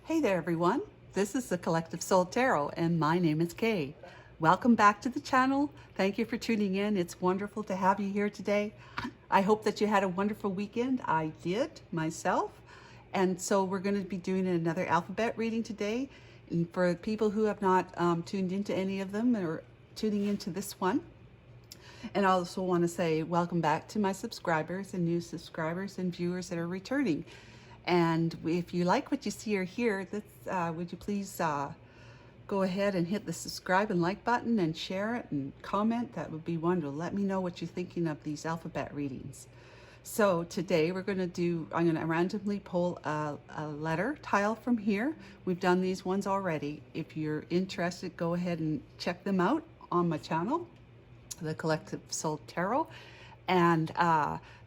Hey there everyone, this is the Collective Soul Tarot and my name is Kay. Welcome back to the channel. Thank you for tuning in. It's wonderful to have you here today. I hope that you had a wonderful weekend. I did myself. And so we're going to be doing another alphabet reading today. And for people who have not tuned into any of them or tuning into this one. And I also want to say welcome back to my subscribers and new subscribers and viewers that are returning. And if you like what you see or hear, would you please go ahead and hit the subscribe and like button and share it and comment? That would be wonderful. Let me know what you're thinking of these alphabet readings. So today I'm going to randomly pull a letter tile from here. We've done these ones already. If you're interested, go ahead and check them out on my channel, the Collective Soul Tarot. And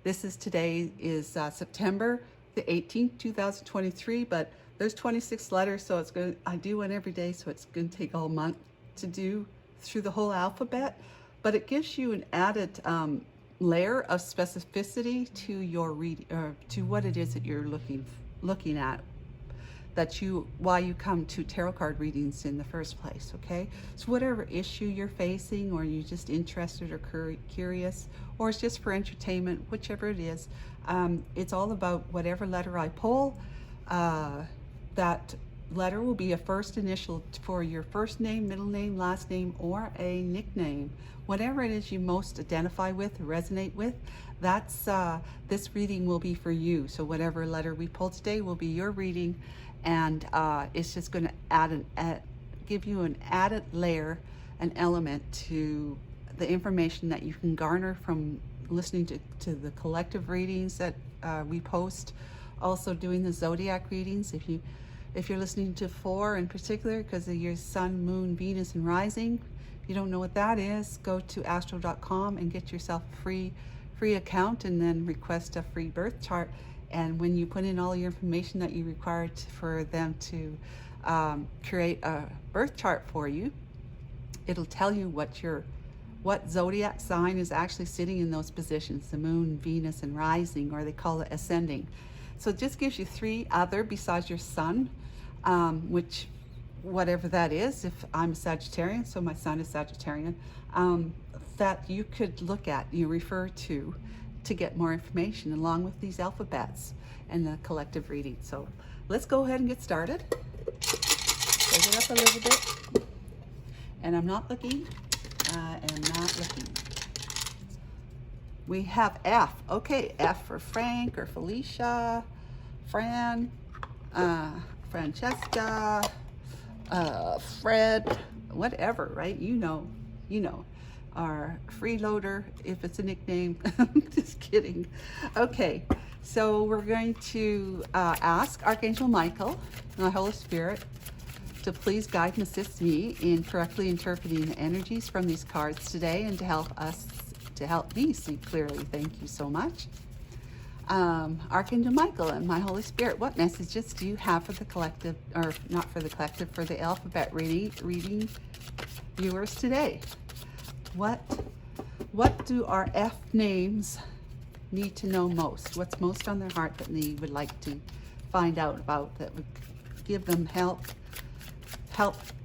today is September the 18th, 2023, but there's 26 letters, so I do one every day, so it's going to take all month to do through the whole alphabet, but it gives you an added layer of specificity to your reading, or to what it is that you're looking at, why you come to tarot card readings in the first place. Okay, so whatever issue you're facing, or you're just interested or curious, or it's just for entertainment, whichever it is, it's all about whatever letter I pull. That letter will be a first initial for your first name, middle name, last name, or a nickname. Whatever it is you most identify with, give with, this reading will be for you. So whatever letter we pull today will be your reading, and it's just going to give you an added layer, an element to the information that you can garner from listening to the collective readings that we post. Also doing the zodiac readings. If you're listening to 4 in particular because of your sun, moon, Venus, and rising, if you don't know what that is, go to astro.com and get yourself a free account, and then request a free birth chart. And when you put in all your information that you require for them to create a birth chart for you, it'll tell you what zodiac sign is actually sitting in those positions, the moon, Venus, and rising, or they call it ascending. So it just gives you 3 other besides your sun, which whatever that is. If I'm a Sagittarian, so my sun is Sagittarian, that you could look at, you refer to get more information along with these alphabets and the collective reading. So let's go ahead and get started. Take it up a little bit. And I'm not looking. I am not looking. We have F. Okay, F for Frank or Felicia, Fran, Francesca, Fred, whatever, right? You know. Our freeloader, if it's a nickname. Just kidding. Okay, so we're going to ask Archangel Michael and the Holy Spirit to please guide and assist me in correctly interpreting the energies from these cards today, and to help me see clearly. Thank you so much. Archangel Michael and my Holy Spirit, what messages do you have for the collective, or not for the collective, for the alphabet reading viewers today? What do our F names need to know most? What's most on their heart that they would like to find out about, that would give them help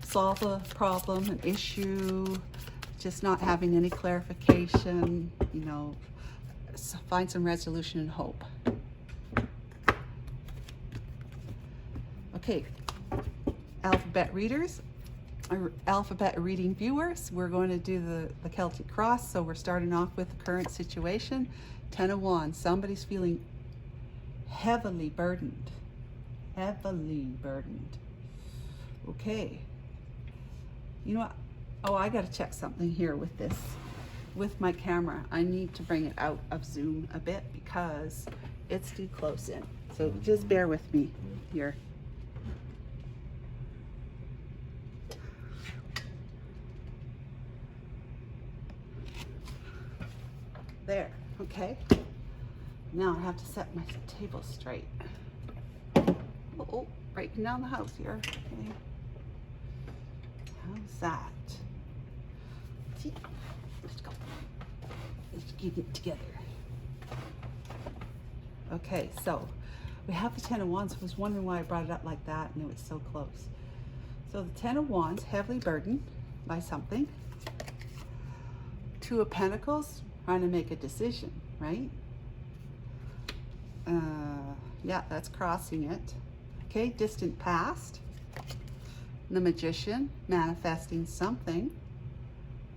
solve a problem, an issue, just not having any clarification, find some resolution and hope. Okay, alphabet readers, or alphabet reading viewers, we're going to do the Celtic cross. So we're starting off with the current situation. 10 of Wands, somebody's feeling heavily burdened. Okay, you know what? Oh, I got to check something here with this. With my camera, I need to bring it out of zoom a bit because it's too close in. So just bear with me here. There, okay. Now I have to set my table straight. Oh, breaking down the house here. Okay. How's that? See? Let's go. Let's get it together. Okay, so We have the Ten of Wands. I was wondering why I brought it up like that, and it was so close. So the Ten of Wands, heavily burdened by something. Two of Pentacles, trying to make a decision, right? Yeah, that's crossing it. Okay, distant past. The Magician, manifesting something.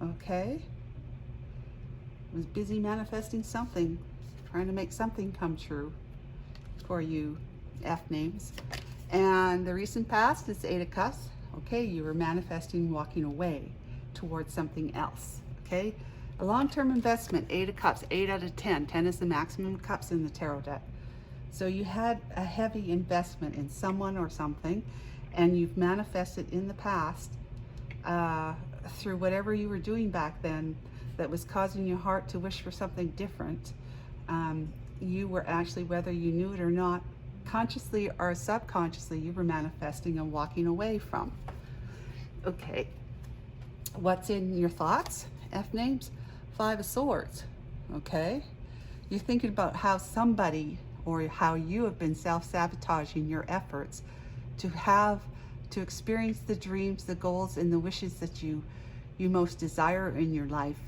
Okay. Was busy manifesting something, trying to make something come true for you F names. And the recent past is Eight of Cups. Okay, you were manifesting walking away towards something else. Okay, a long-term investment, Eight of Cups, 8 out of 10. 10 is the maximum of cups in the tarot deck. So you had a heavy investment in someone or something, and you've manifested in the past through whatever you were doing back then that was causing your heart to wish for something different. You were actually, whether you knew it or not, consciously or subconsciously, you were manifesting and walking away from. Okay, what's in your thoughts? F names, Five of Swords. Okay, you're thinking about how somebody or how you have been self-sabotaging your efforts to experience the dreams, the goals, and the wishes that you most desire in your life,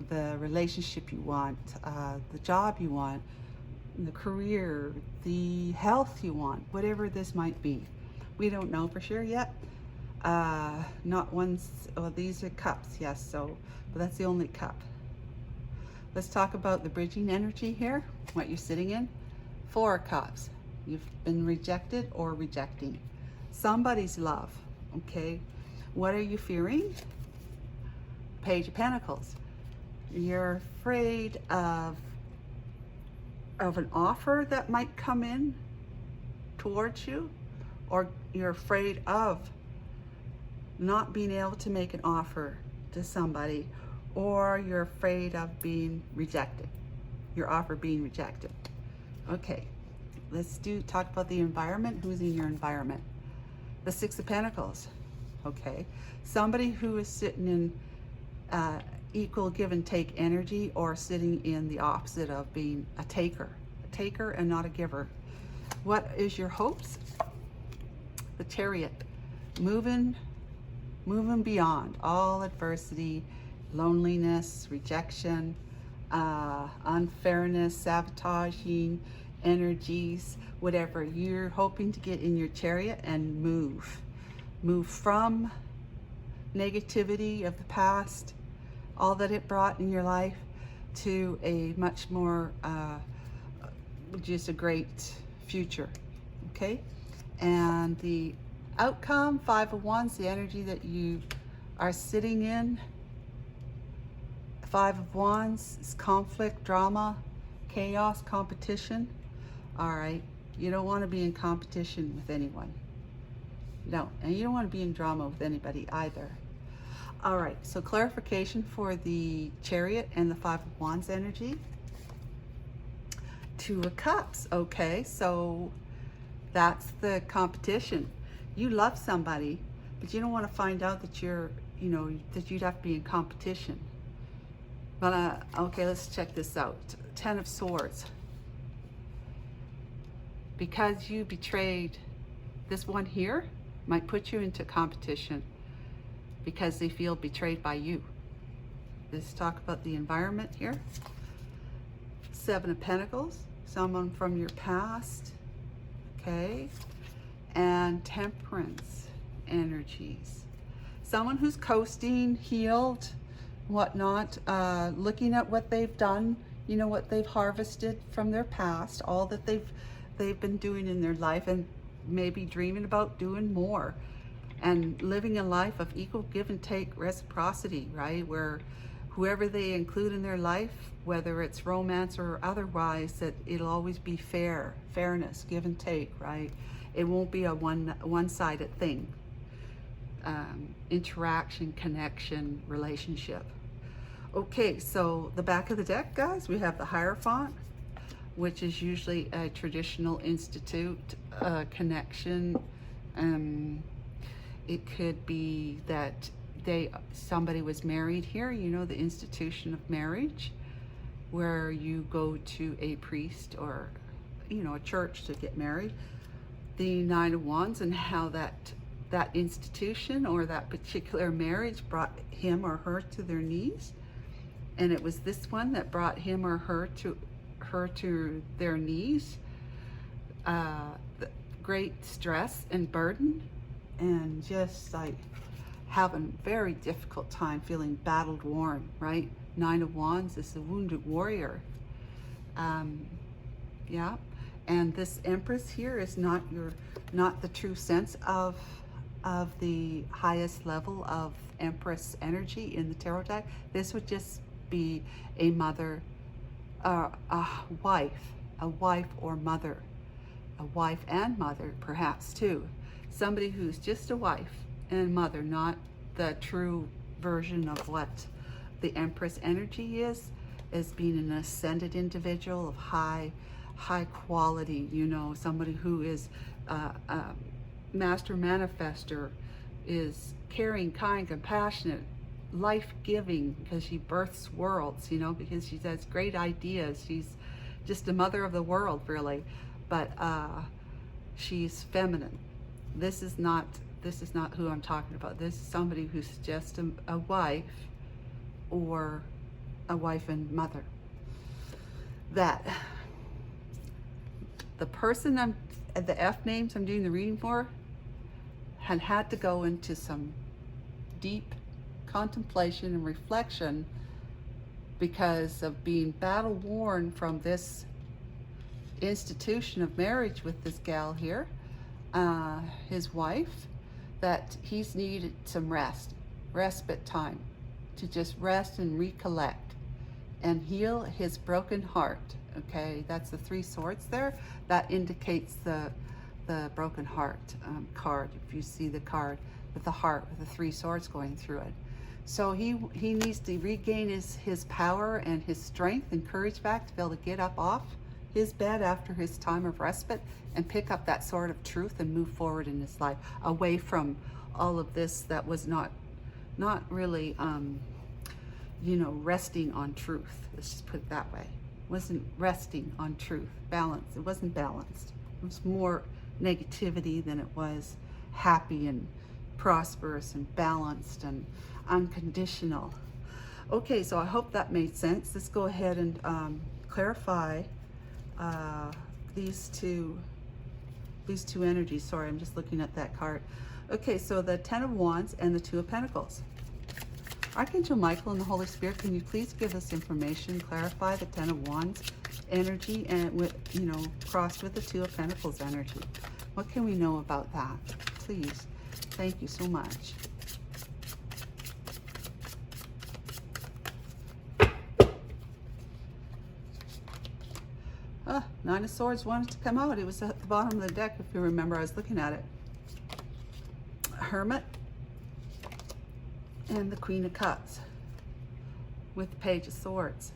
the relationship you want, the job you want, the career, the health you want, whatever this might be. We don't know for sure yet. Not one's, well, these are cups, yes, so, but that's the only cup. Let's talk about the bridging energy here, what you're sitting in. Four of Cups. You've been rejected or rejecting somebody's love. Okay, what are you fearing? Page of Pentacles. You're afraid of an offer that might come in towards you, or you're afraid of not being able to make an offer to somebody, or you're afraid of being rejected, your offer being rejected. Okay, let's talk about the environment. Who's in your environment? The Six of Pentacles. Okay, somebody who is sitting in equal give and take energy, or sitting in the opposite of being a taker and not a giver. What is your hopes? The Chariot. Moving beyond all adversity, loneliness, rejection, unfairness, sabotaging energies, whatever. You're hoping to get in your chariot and move from negativity of the past, all that it brought in your life, to a much more just a great future. Okay, and the outcome, Five of Wands, the energy that you are sitting in. Five of Wands is conflict, drama, chaos, competition. All right, you don't want to be in competition with anyone. No, and you don't want to be in drama with anybody either. All right, so clarification for the Chariot and the Five of Wands energy. Two of Cups. Okay, so that's the competition. You love somebody, but you don't want to find out that that you'd have to be in competition. But okay, let's check this out. Ten of Swords. Because you betrayed this one here, might put you into competition because they feel betrayed by you. Let's talk about the environment here. Seven of Pentacles, someone from your past. Okay, and Temperance energies. Someone who's coasting, healed, whatnot, looking at what they've done, what they've harvested from their past, all that they've been doing in their life, and maybe dreaming about doing more, and living a life of equal give and take, reciprocity, right? Where whoever they include in their life, whether it's romance or otherwise, that it'll always be fairness, give and take, right? It won't be a one-sided thing. Interaction, connection, relationship. Okay, so the back of the deck, guys, we have the Hierophant, which is usually a traditional institute, connection. It could be that somebody was married here, the institution of marriage, where you go to a priest or a church to get married. The Nine of Wands, and how that institution or that particular marriage brought him or her to their knees. And it was this one that brought him or her to their knees. Great stress and burden, and just like having very difficult time, feeling battled, worn, right? Nine of Wands is the wounded warrior. Yeah, and this Empress here is not the true sense of the highest level of Empress energy in the tarot deck. This would just be a mother, a wife or mother, a wife and mother perhaps too. Somebody who's just a wife and mother, not the true version of what the Empress energy is being an ascended individual of high quality, somebody who is master manifester, is caring, kind, compassionate, life-giving, because she births worlds, because she has great ideas. She's just a mother of the world, really, but she's feminine. This is not who I'm talking about. This is somebody who's just a wife, or a wife and mother. That the person the F names I'm doing the reading for had to go into some deep contemplation and reflection because of being battle worn from this institution of marriage with this gal here, his wife, that he's needed some respite time to just rest and recollect and heal his broken heart. Okay, that's the Three Swords there. That indicates the broken heart card. If you see the card with the heart with the Three Swords going through it. So he needs to regain his power and his strength and courage back to be able to get up off his bed after his time of respite and pick up that sword of truth and move forward in his life, away from all of this that was not really resting on truth. Let's just put it that way. Wasn't resting on truth, balance. It wasn't balanced. It was more negativity than it was happy and prosperous and balanced and unconditional. Okay, so I hope that made sense. Let's go ahead and clarify these two energies. Sorry, I'm just looking at that card. Okay, so the Ten of Wands and the Two of Pentacles. Archangel Michael and the Holy Spirit, can you please give us information, clarify the Ten of Wands energy and with, crossed with the Two of Pentacles energy? What can we know about that? Please. Thank you so much. Nine of Swords wanted to come out. It was at the bottom of the deck, if you remember. I was looking at it. Hermit and the Queen of Cups with the Page of Swords.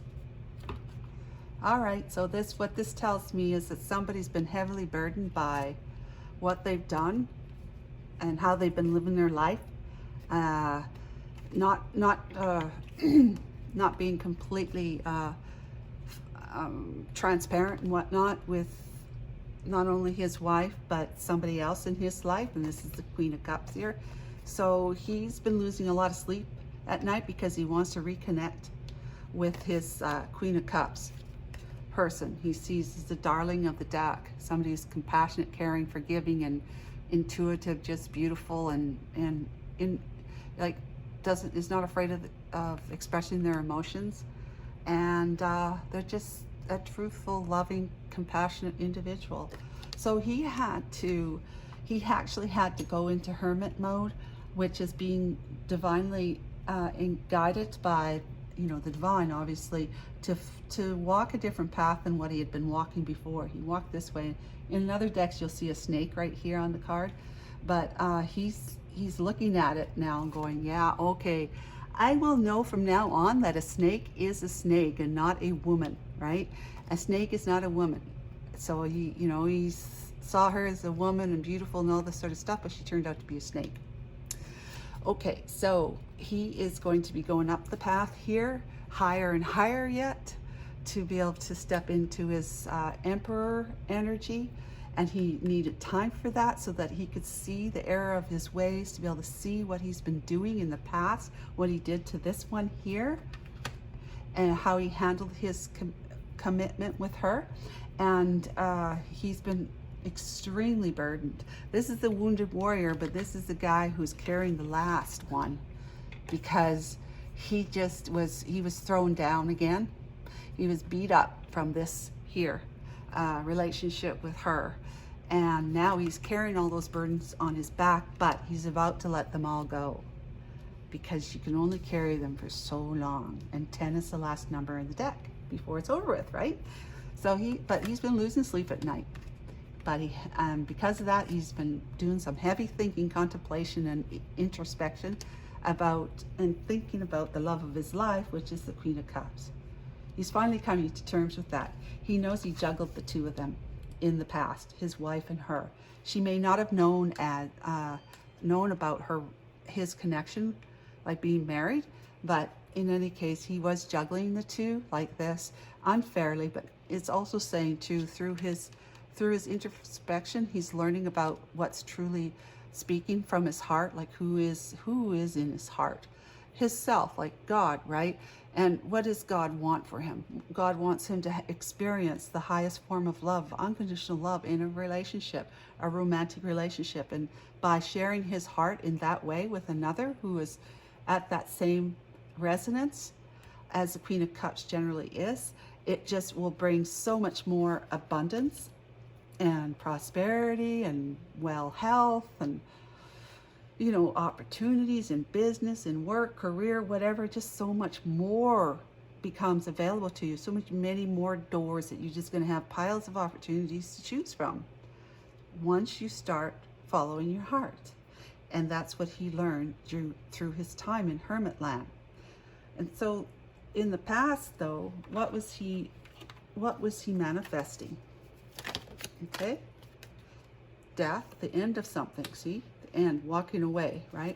All right, so what this tells me is that somebody's been heavily burdened by what they've done and how they've been living their life, not being completely transparent and whatnot with not only his wife but somebody else in his life, and this is the Queen of Cups here. So he's been losing a lot of sleep at night because he wants to reconnect with his Queen of Cups person. He sees as the darling of the deck, somebody who's compassionate, caring, forgiving, and intuitive, just beautiful, and is not afraid of expressing their emotions, and they're just a truthful, loving, compassionate individual. So he actually had to go into hermit mode, which is being divinely guided by the divine, obviously, to walk a different path than what he had been walking before. He walked this way. In other decks you'll see a snake right here on the card, but he's looking at it now and going, yeah, okay, I will know from now on that a snake is a snake and not a woman, right? A snake is not a woman. So he saw her as a woman and beautiful and all this sort of stuff, but she turned out to be a snake. Okay, so he is going to be going up the path here, higher and higher yet, to be able to step into his emperor energy, and he needed time for that so that he could see the error of his ways, to be able to see what he's been doing in the past, what he did to this one here, and how he handled his commitment with her. And he's been extremely burdened. This is the wounded warrior, but this is the guy who's carrying the last one, because he was thrown down again. He was beat up from this here relationship with her, and now he's carrying all those burdens on his back, but he's about to let them all go, because you can only carry them for so long, and 10 is the last number in the deck before it's over with, right? So he's been losing sleep at night, but because of that, he's been doing some heavy thinking, contemplation, and introspection about and thinking about the love of his life, which is the Queen of Cups. He's finally coming to terms with that. He knows he juggled the two of them in the past, his wife and her. She may not have known about his connection, like being married, but in any case, he was juggling the two like this unfairly. But it's also saying too, through his introspection, he's learning about what's truly speaking from his heart, like who is in his heart, his self, like God, right? And what does God want for him? God wants him to experience the highest form of love, unconditional love, in a relationship, a romantic relationship. And by sharing his heart in that way with another who is at that same resonance as the Queen of Cups generally is, it just will bring so much more abundance and prosperity and well health, and opportunities in business, in work, career, whatever. Just so much more becomes available to you, many more doors that you're just going to have piles of opportunities to choose from once you start following your heart. And that's what he learned through his time in Hermit Land. And so in the past, though, what was he manifesting? Okay, death, the end of something. See, the end, walking away, right?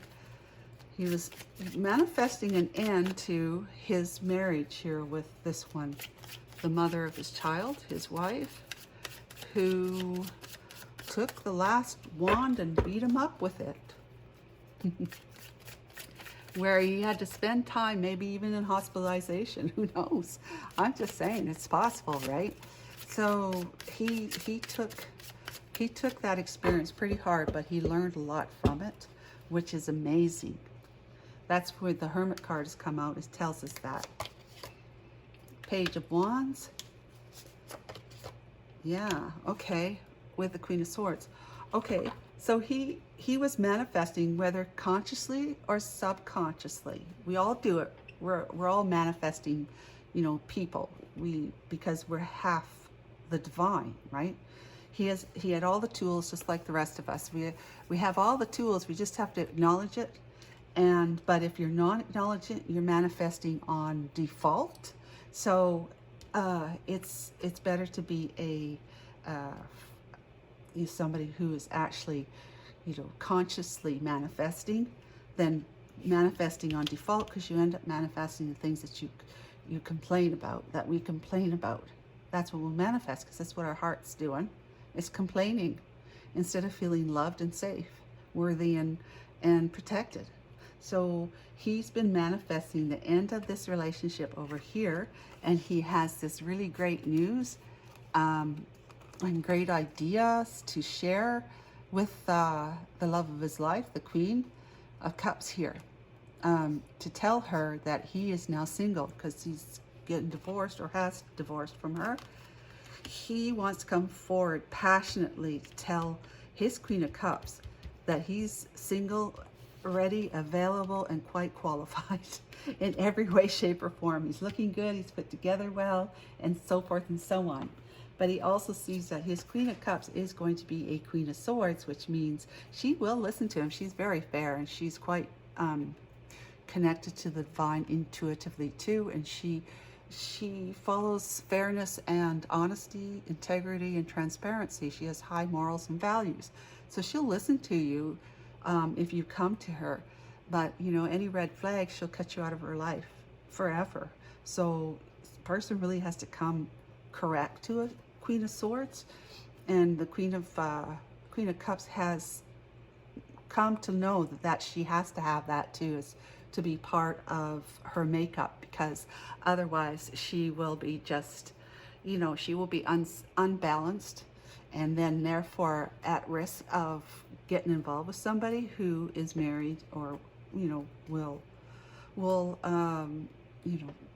He was manifesting an end to his marriage here with this one, the mother of his child, his wife, who took the last wand and beat him up with it. Where he had to spend time, maybe even in hospitalization, who knows? I'm just saying, it's possible, right? So he took that experience pretty hard, but he learned a lot from it, which is amazing. That's where the Hermit card has come out. It tells us that. Page of Wands. Yeah, okay, with the Queen of Swords. Okay, so he was manifesting, whether consciously or subconsciously. We all do it. We're all manifesting, people. Because we're half the divine, right? He had all the tools, just like the rest of us. We have all the tools. We just have to acknowledge it. But if you're not acknowledging it, you're manifesting on default. So it's better to be somebody who is actually, consciously manifesting than manifesting on default, because you end up manifesting the things that you complain about, that we complain about. That's what we'll manifest, because that's what our heart's doing. It's complaining instead of feeling loved and safe, worthy and protected. So he's been manifesting the end of this relationship over here, and he has this really great news and great ideas to share with the love of his life, the Queen of Cups here, to tell her that he is now single because he's getting divorced or has divorced from her. He wants to come forward passionately to tell his Queen of Cups that he's single, ready, available, and quite qualified in every way, shape, or form. He's looking good, he's put together well, and so forth and so on. But he also sees that his Queen of Cups is going to be a Queen of Swords, which means she will listen to him. She's very fair, and she's quite connected to the divine intuitively too, and she follows fairness and honesty, integrity, and transparency. She has high morals and values. So she'll listen to you if you come to her. But, any red flag, she'll cut you out of her life forever. So person really has to come correct to a Queen of Swords, and the Queen of Cups has come to know that she has to have that too, is to be part of her makeup, because otherwise she will be just, she will be unbalanced, and then therefore at risk of getting involved with somebody who is married, or will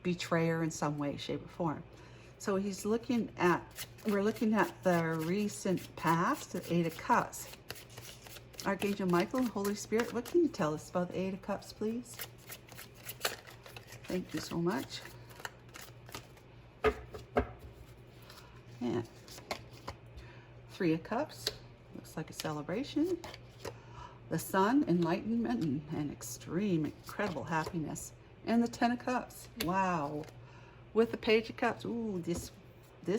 betray her in some way, shape, or form. So we're looking at the recent past, the Eight of Cups. Archangel Michael and Holy Spirit, what can you tell us about the Eight of Cups, please? Thank you so much. Yeah. Three of Cups, looks like a celebration. The Sun, enlightenment and extreme, incredible happiness. And the Ten of Cups, wow. With the Page of Cups, ooh, this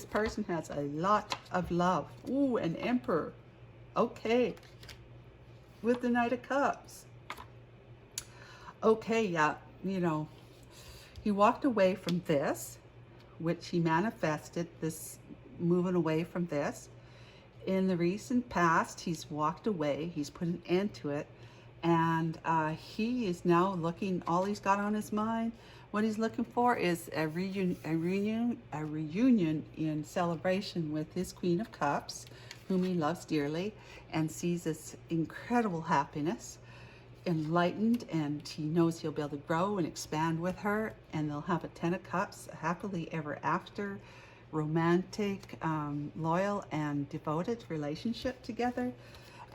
person has a lot of love. Ooh, an Emperor, okay. With the Knight of Cups, okay, yeah, he walked away from this, which he manifested, this moving away from this. In the recent past, he's walked away, he's put an end to it, and he is now looking, all he's got on his mind, what he's looking for is a reunion in celebration with his Queen of Cups, whom he loves dearly and sees as incredible happiness, enlightened, and he knows he'll be able to grow and expand with her, and they'll have a Ten of Cups, a happily ever after, romantic, loyal, and devoted relationship together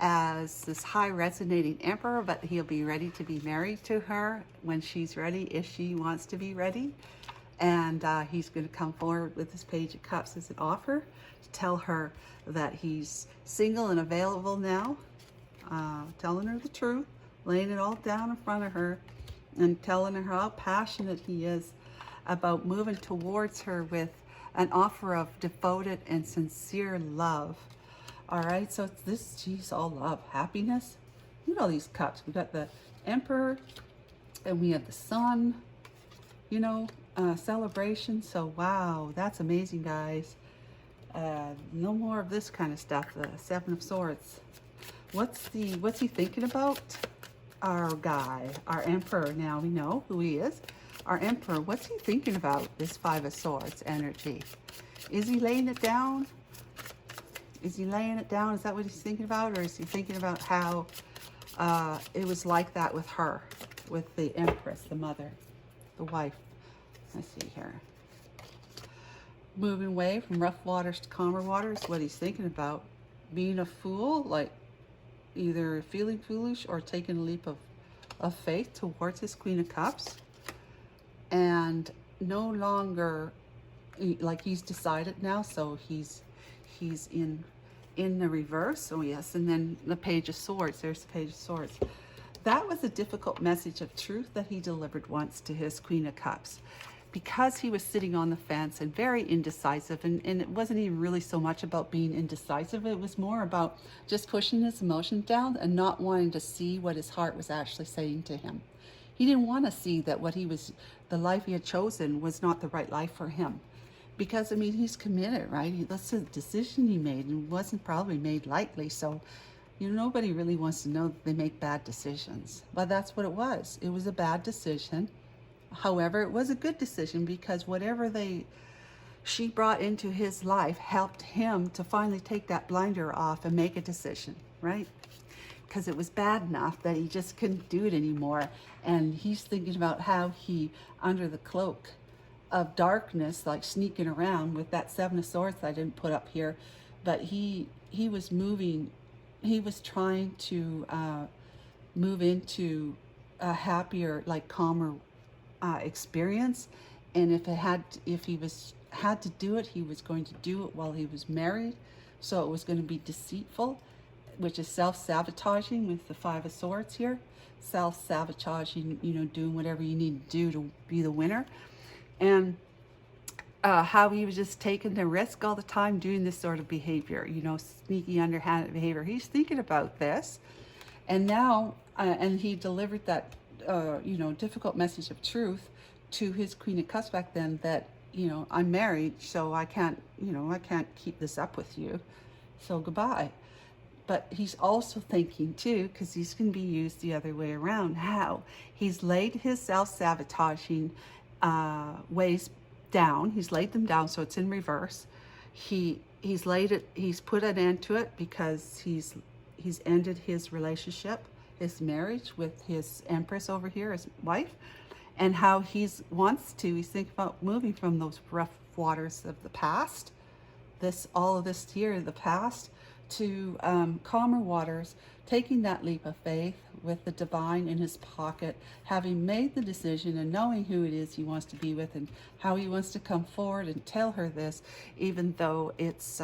as this high resonating Emperor, but he'll be ready to be married to her when she's ready, if she wants to be ready. And he's going to come forward with this Page of Cups as an offer to tell her that he's single and available now, telling her the truth, laying it all down in front of her, and telling her how passionate he is about moving towards her with an offer of devoted and sincere love. All right, so it's this, geez, all love, happiness. These cups. We got the Emperor, and we have the Sun, celebration. So wow, that's amazing, guys. No more of this kind of stuff. The Seven of Swords. What's he thinking about? Our guy, our Emperor. Now we know who he is. Our Emperor. What's he thinking about? This Five of Swords energy. Is he laying it down? Is he laying it down? Is that what he's thinking about? Or is he thinking about how it was like that with her, with the Empress, the mother, the wife? Let's see here. Moving away from rough waters to calmer waters. What he's thinking about. Being a fool, like either feeling foolish or taking a leap of faith towards his Queen of Cups. And no longer, like he's decided now, so he's in the reverse. Oh yes, and then the Page of Swords. There's the Page of Swords. That was a difficult message of truth that he delivered once to his Queen of Cups, because he was sitting on the fence and very indecisive, and it wasn't even really so much about being indecisive. It was more about just pushing his emotions down and not wanting to see what his heart was actually saying to him. He didn't want to see that the life he had chosen was not the right life for him. Because, I mean, he's committed, right? That's a decision he made, and wasn't probably made lightly. So, nobody really wants to know that they make bad decisions. But that's what it was. It was a bad decision. However, it was a good decision, because whatever she brought into his life helped him to finally take that blinder off and make a decision, right? Because it was bad enough that he just couldn't do it anymore. And he's thinking about how he, under the cloak of darkness, like sneaking around with that Seven of Swords that I didn't put up here, but he was moving, he was trying to move into a happier, like calmer experience. And if he had to do it, he was going to do it while he was married. So it was going to be deceitful, which is self-sabotaging with the Five of Swords here. Self-sabotaging, doing whatever you need to do to be the winner. And how he was just taking the risk all the time doing this sort of behavior, sneaky, underhanded behavior. He's thinking about this. And now, and he delivered that, difficult message of truth to his Queen of Cups back then, that I'm married, so I can't, I can't keep this up with you. So goodbye. But he's also thinking too, because he's going to be used the other way around, how he's laid his self-sabotaging ways down. He's laid them down, so it's in reverse. He's laid it. He's put an end to it because he's ended his relationship, his marriage with his empress over here, his wife, and how he's thinking about moving from those rough waters of the past, all of this here, the past, to calmer waters, taking that leap of faith with the divine in his pocket, having made the decision and knowing who it is he wants to be with and how he wants to come forward and tell her this, even though it's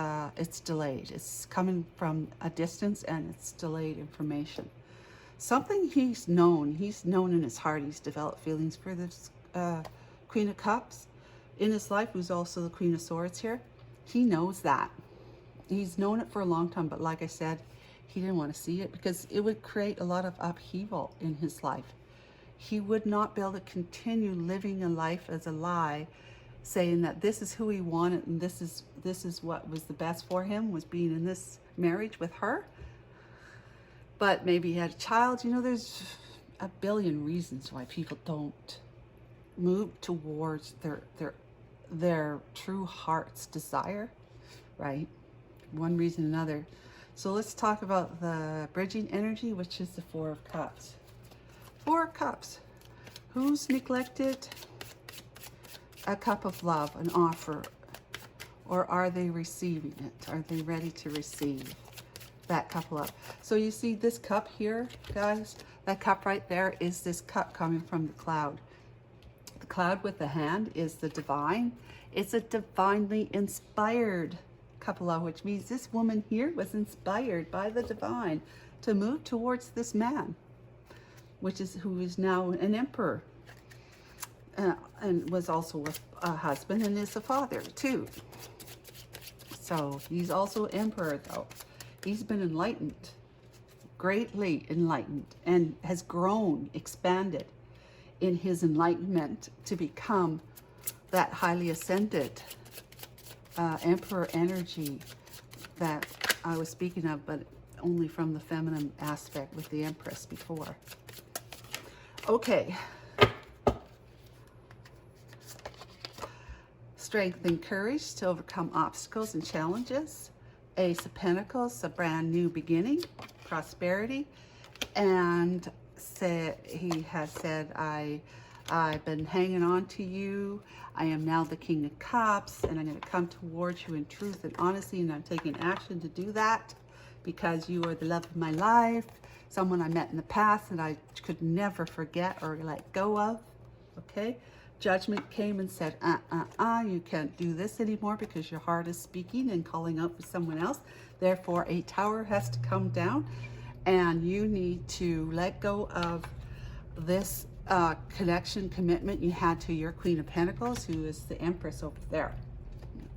delayed. It's coming from a distance and it's delayed information. Something he's known in his heart, he's developed feelings for this Queen of Cups in his life, who's also the Queen of Swords here. He knows that. He's known it for a long time, but like I said, he didn't want to see it because it would create a lot of upheaval in his life. He would not be able to continue living a life as a lie, saying that this is who he wanted and this is what was the best for him, was being in this marriage with her. But maybe he had a child. There's a billion reasons why people don't move towards their true heart's desire, right? One reason or another. So let's talk about the bridging energy, which is the Four of Cups. Four of Cups. Who's neglected a cup of love, an offer, or are they receiving it? Are they ready to receive that cup of love? So you see this cup here, guys, that cup right there is this cup coming from the cloud. The cloud with the hand is the divine. It's a divinely inspired cup of love, which means this woman here was inspired by the divine to move towards this man, who is now an emperor, and was also a husband and is a father too. So he's also emperor though. He's been enlightened, greatly enlightened, and has grown, expanded in his enlightenment to become that highly ascended emperor energy that I was speaking of, but only from the feminine aspect with the empress before. Okay. Strength and courage to overcome obstacles and challenges. Ace of Pentacles, a brand new beginning, prosperity, and he has said, I've been hanging on to you. I am now the King of Cups, and I'm going to come towards you in truth and honesty, and I'm taking action to do that because you are the love of my life, someone I met in the past that I could never forget or let go of. Okay? Judgment came and said, you can't do this anymore because your heart is speaking and calling out for someone else. Therefore, a tower has to come down, and you need to let go of this connection, commitment you had to your Queen of Pentacles, who is the Empress over there.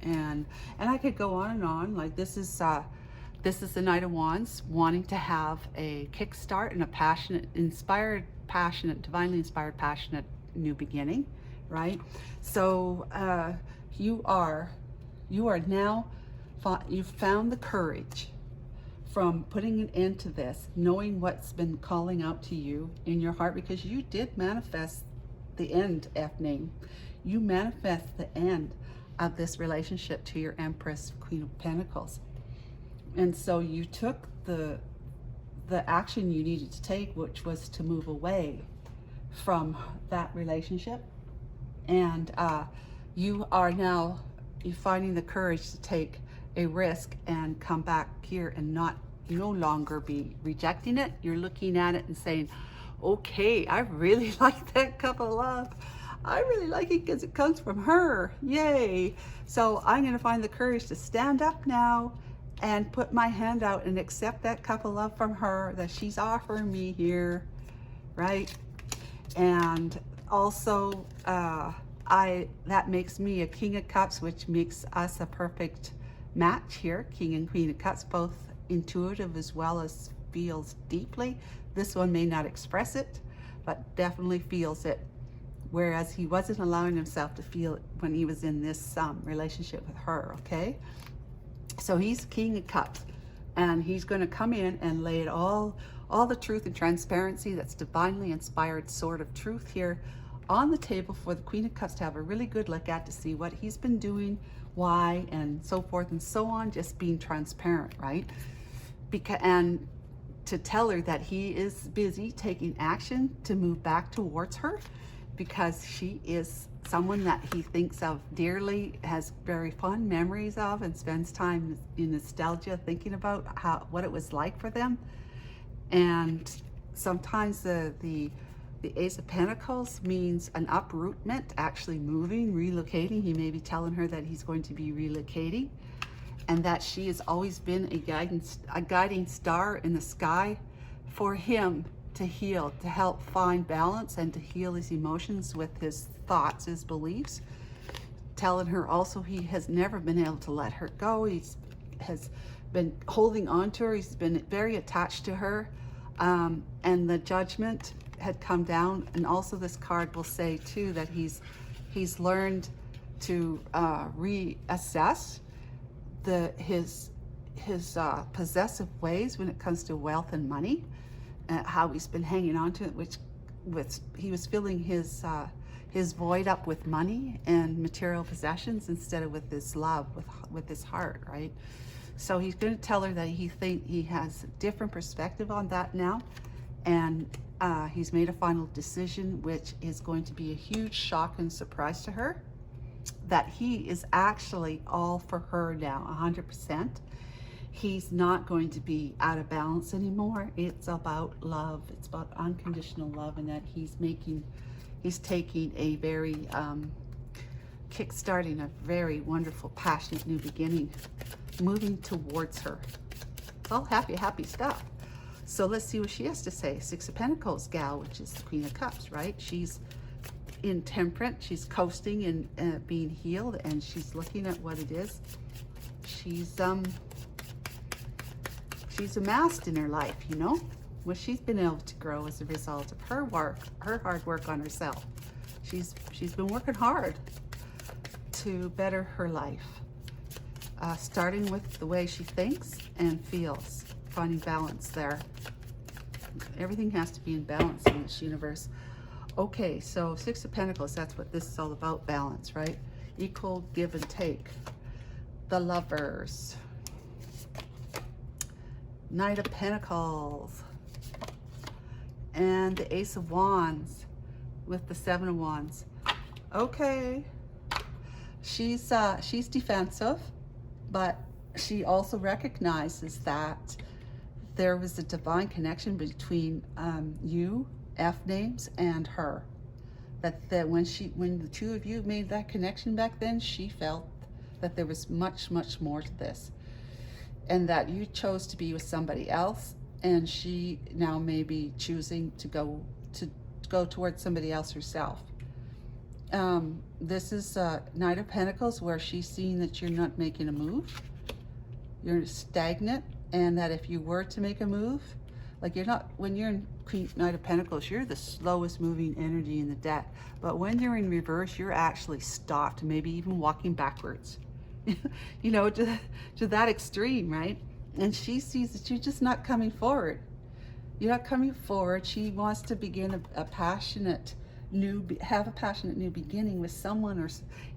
And I could go on and on. Like this is the Knight of Wands, wanting to have a kickstart and a passionate, divinely inspired, passionate new beginning, right? So you are now, you've found the courage from putting an end to this, knowing what's been calling out to you in your heart, because you did manifest the end, F-name. You manifest the end of this relationship to your Empress, Queen of Pentacles. And so you took the action you needed to take, which was to move away from that relationship. And you're finding the courage to take a risk and come back here and no longer be rejecting it. You're looking at it and saying, okay, I really like that cup of love. I really like it because it comes from her. Yay. So I'm going to find the courage to stand up now and put my hand out and accept that cup of love from her that she's offering me here, right? And also, that makes me a King of Cups, which makes us a perfect match here. King and Queen of Cups, both intuitive as well as feels deeply. This one may not express it, but definitely feels it whereas he wasn't allowing himself to feel it when he was in this relationship with her, okay? So he's King of Cups, and he's going to come in and lay it all the truth and transparency, that's divinely inspired sort of truth here, on the table for the Queen of Cups to have a really good look at, to see what he's been doing, why, and so forth and so on, just being transparent, right? And to tell her that he is busy taking action to move back towards her, because she is someone that he thinks of dearly, has very fond memories of, and spends time in nostalgia thinking about what it was like for them. And sometimes the Ace of Pentacles means an uprootment, actually moving, relocating. He may be telling her that he's going to be relocating, and that she has always been a guiding star in the sky for him to heal, to help find balance and to heal his emotions with his thoughts, his beliefs. Telling her also he has never been able to let her go. Has been holding on to her. He's been very attached to her. And the Judgment had come down. And also this card will say too that he's learned to reassess his possessive ways when it comes to wealth and money, how he's been hanging on to it, he was filling his void up with money and material possessions instead of with his love, with his heart, right? So he's going to tell her that he has a different perspective on that now, and he's made a final decision, which is going to be a huge shock and surprise to her, that he is actually all for her now, 100%. He's not going to be out of balance anymore. It's about love. It's about unconditional love, and that he's taking a very, kickstarting a very wonderful, passionate new beginning, moving towards her. It's all happy, happy stuff. So let's see what she has to say. Six of Pentacles gal, which is the Queen of Cups, right? She's intemperate, she's coasting and being healed, and she's looking at what it is. She's amassed in her life, you know, what she's been able to grow as a result of her work, her hard work on herself. She's been working hard to better her life, starting with the way she thinks and feels, finding balance there. Everything has to be in balance in this universe. Okay, so Six of Pentacles, that's what this is all about, balance, right? Equal give and take. The Lovers. Knight of Pentacles. And the Ace of Wands with the Seven of Wands. Okay. She's defensive, but she also recognizes that there was a divine connection between you, F names, and her. That when the two of you made that connection back then, she felt that there was much, much more to this, and that you chose to be with somebody else, and she now may be choosing to go towards somebody else herself. This is Knight of Pentacles, where she's seeing that you're not making a move, you're stagnant, and that if you were to make a move, like when you're in Knight of Pentacles, you're the slowest moving energy in the deck. But when you're in reverse, you're actually stopped, maybe even walking backwards. You know, to that extreme, right? And she sees that you're just not coming forward. You're not coming forward. She wants to begin a passionate new beginning with someone, or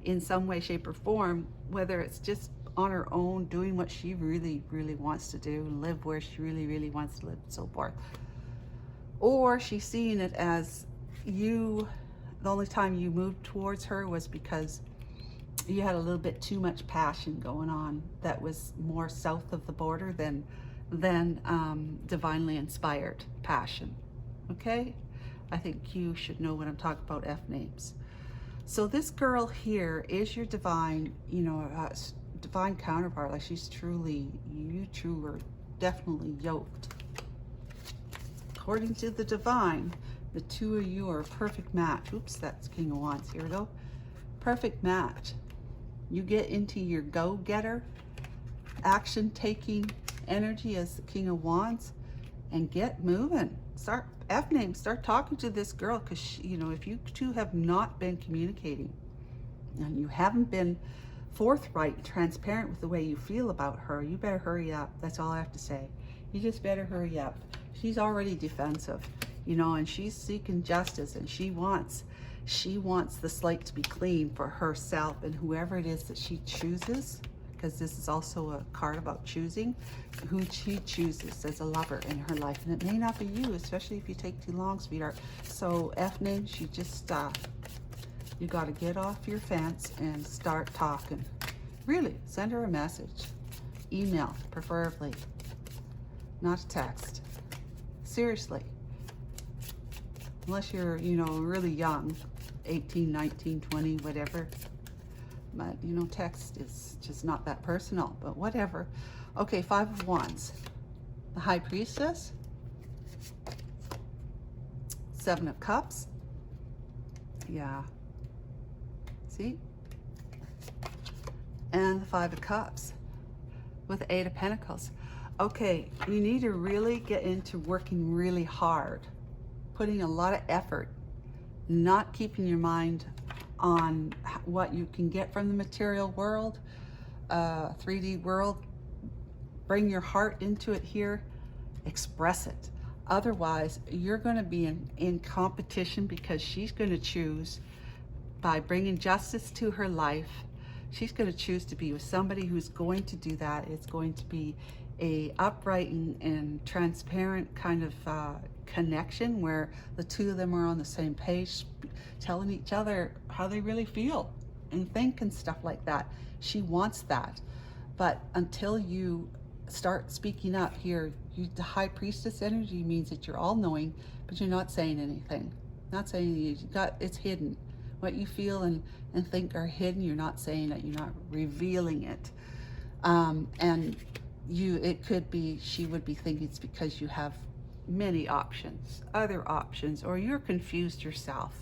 in some way, shape, or form, whether it's just on her own, doing what she really, really wants to do, live where she really, really wants to live, and so forth. Or she's seeing it as the only time you moved towards her was because you had a little bit too much passion going on that was more south of the border than divinely inspired passion. Okay? I think you should know when I'm talking about F names. So this girl here is your divine, divine counterpart. Like you two are definitely yoked. According to the divine, the two of you are a perfect match. Oops, that's King of Wands. Here we go. Perfect match. You get into your go-getter, action-taking energy as the King of Wands, and get moving. start start talking to this girl, because you know, if you two have not been communicating and you haven't been forthright and transparent with the way you feel about her, you better hurry up. That's all I have to say. You just better hurry up. She's already defensive, you know, and she's seeking justice, and she wants the slate to be clean for herself and whoever it is that she chooses, because this is also a card about choosing who she chooses as a lover in her life. And it may not be you, especially if you take too long, sweetheart. So F-name, she just, you got to get off your fence and start talking. Really, send her a message. Email, preferably. Not a text. Seriously. Unless you're, you know, really young, 18, 19, 20, whatever. But, you know, text is just not that personal, but whatever. Okay, 5 of Wands. The High Priestess. 7 of Cups. Yeah. See? And the 5 of Cups with the 8 of Pentacles. Okay, you need to really get into working really hard, putting a lot of effort, not keeping your mind on what you can get from the material world, 3D world. Bring your heart into it here, express it. Otherwise, you're going to be in competition, because she's going to choose, by bringing justice to her life, she's going to choose to be with somebody who's going to do that. It's going to be a upright and transparent kind of connection, where the two of them are on the same page, telling each other how they really feel and think and stuff like that. She wants that. But until you start speaking up here, the High Priestess energy means that you're all knowing, but you're not saying anything. Not saying anything. It's hidden. What you feel and think are hidden, you're not saying it, you're not revealing it. And it could be, she would be thinking it's because you have many options, other options, or you're confused yourself,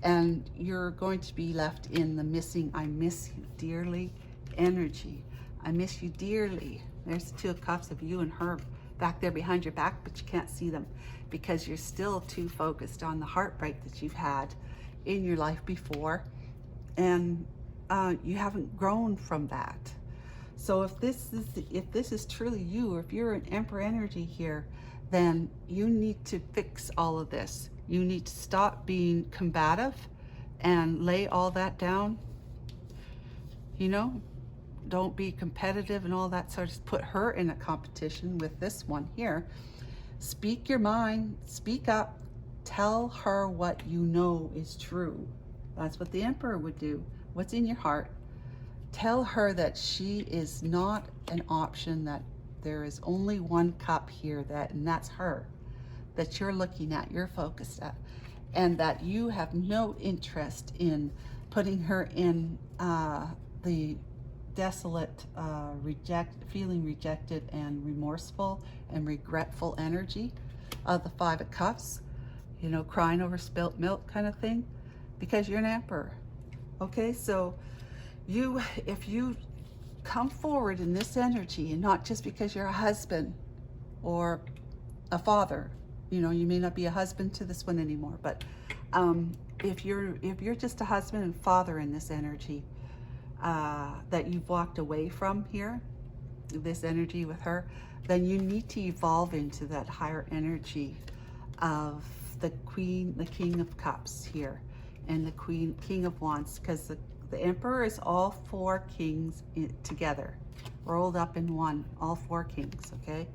and you're going to be left in the missing, I miss you dearly energy. I miss you dearly. There's the 2 of Cups of you and her back there behind your back, but you can't see them because you're still too focused on the heartbreak that you've had in your life before, and you haven't grown from that. So if this is truly you, or if you're an Emperor energy here, then you need to fix all of this. You need to stop being combative and lay all that down. You know, don't be competitive and all that sort of, put her in a competition with this one here. Speak your mind, speak up, tell her what you know is true. That's what the Emperor would do. What's in your heart? Tell her that she is not an option, that there is only one cup here, and that's her, that you're looking at, you're focused at, and that you have no interest in putting her in the desolate, feeling rejected and remorseful and regretful energy of the 5 of Cups, you know, crying over spilt milk kind of thing, because you're an Emperor. Okay, so if you come forward in this energy, and not just because you're a husband or a father, you know, you may not be a husband to this one anymore, but if you're just a husband and father in this energy, that you've walked away from here, this energy with her, then you need to evolve into that higher energy of the King of Cups here, and the King of Wands, because the Emperor is all 4 kings together, rolled up in one, all 4 kings, okay?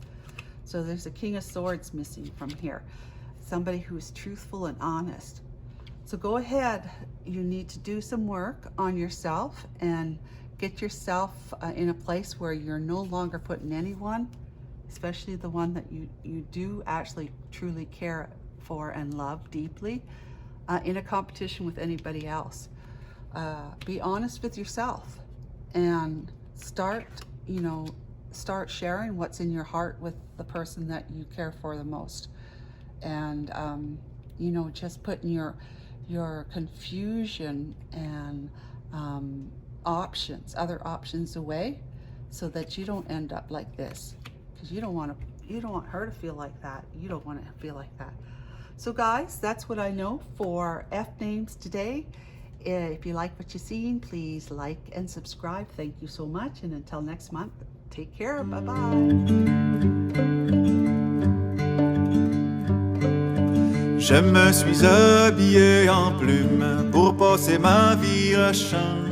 So there's a King of Swords missing from here, somebody who is truthful and honest. So go ahead, you need to do some work on yourself and get yourself in a place where you're no longer putting anyone, especially the one that you do actually truly care for and love deeply, in a competition with anybody else. Be honest with yourself and start sharing what's in your heart with the person that you care for the most. And, you know, just putting your confusion and other options away, so that you don't end up like this, because you don't want to, You don't want her to feel like that. You don't want to feel like that. So guys, that's what I know for F names today. If you like what you've seen, please like and subscribe. Thank you so much. And until next month, take care. Bye-bye. Je me suis habillé en plume pour passer ma vie à chant.